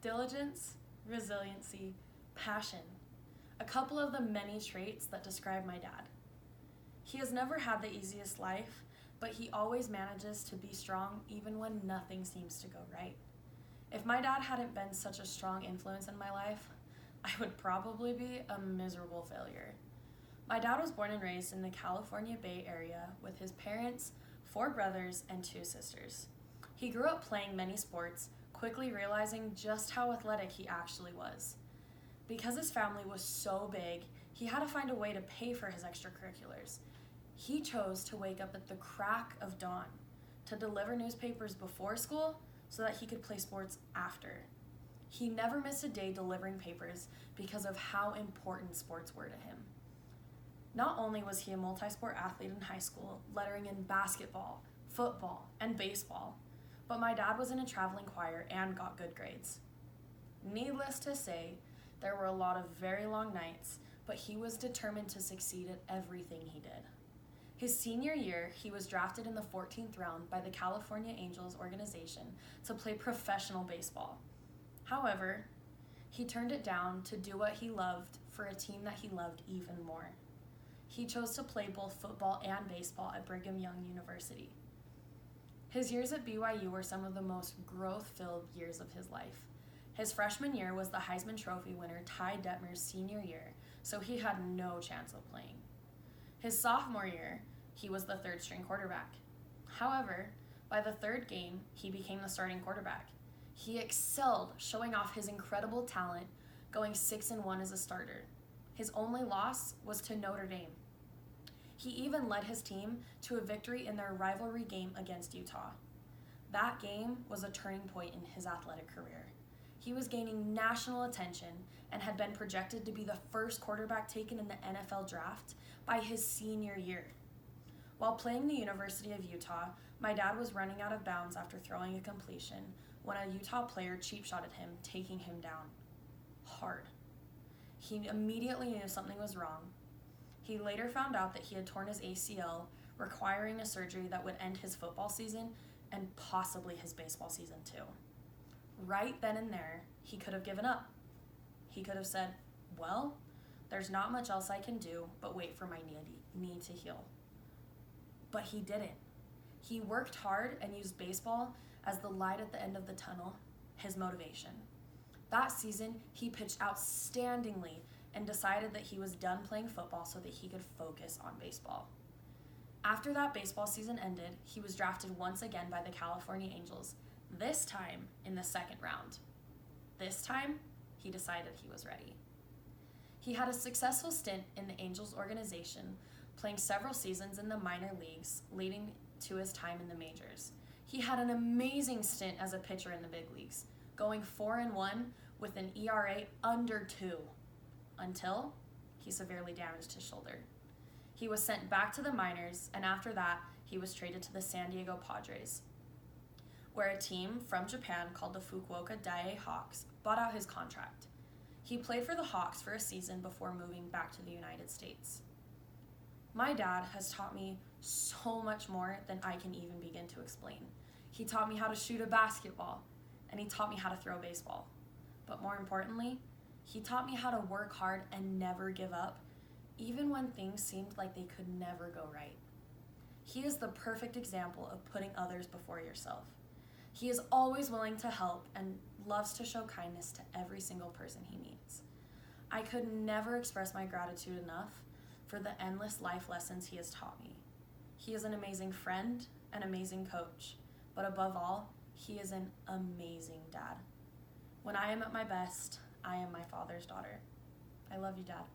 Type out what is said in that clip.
diligence, resiliency, passion, a couple of the many traits that describe my dad. He has never had the easiest life, but he always manages to be strong even when nothing seems to go right. If my dad hadn't been such a strong influence in my life, I would probably be a miserable failure. My dad was born and raised in the California Bay Area with his parents, 4 brothers, and 2 sisters. He grew up playing many sports, quickly realizing just how athletic he actually was. Because his family was so big, he had to find a way to pay for his extracurriculars. He chose to wake up at the crack of dawn to deliver newspapers before school so that he could play sports after. He never missed a day delivering papers because of how important sports were to him. Not only was he a multi-sport athlete in high school, lettering in basketball, football, and baseball, but my dad was in a traveling choir and got good grades. Needless to say, there were a lot of very long nights, but he was determined to succeed at everything he did. His senior year, he was drafted in the 14th round by the California Angels organization to play professional baseball. However, he turned it down to do what he loved for a team that he loved even more. He chose to play both football and baseball at Brigham Young University. His years at BYU were some of the most growth-filled years of his life. His freshman year was the Heisman Trophy winner Ty Detmer's senior year, so he had no chance of playing. His sophomore year, he was the 3rd-string quarterback. However, by the 3rd game, he became the starting quarterback. He excelled, showing off his incredible talent, going 6-1 as a starter. His only loss was to Notre Dame. He even led his team to a victory in their rivalry game against Utah. That game was a turning point in his athletic career. He was gaining national attention and had been projected to be the first quarterback taken in the NFL draft by his senior year. While playing the University of Utah, my dad was running out of bounds after throwing a completion when a Utah player cheap-shotted him, taking him down hard. He immediately knew something was wrong. He later found out that he had torn his ACL, requiring a surgery that would end his football season and possibly his baseball season too. Right then and there, he could have given up. He could have said, well, there's not much else I can do but wait for my knee to heal. But he didn't. He worked hard and used baseball as the light at the end of the tunnel, his motivation. That season, he pitched outstandingly and decided that he was done playing football so that he could focus on baseball. After that baseball season ended, he was drafted once again by the California Angels, this time in the 2nd round. This time, he decided he was ready. He had a successful stint in the Angels organization, playing several seasons in the minor leagues, leading to his time in the majors. He had an amazing stint as a pitcher in the big leagues, going 4-1 with an ERA under 2, until he severely damaged his shoulder. He was sent back to the minors, and after that, he was traded to the San Diego Padres, where a team from Japan called the Fukuoka Daiei Hawks bought out his contract. He played for the Hawks for a season before moving back to the United States. My dad has taught me so much more than I can even begin to explain. He taught me how to shoot a basketball, and he taught me how to throw a baseball. But more importantly, he taught me how to work hard and never give up, even when things seemed like they could never go right. He is the perfect example of putting others before yourself. He is always willing to help and loves to show kindness to every single person he meets. I could never express my gratitude enough for the endless life lessons he has taught me. He is an amazing friend, an amazing coach, but above all, he is an amazing dad. When I am at my best, I am my father's daughter. I love you, Dad.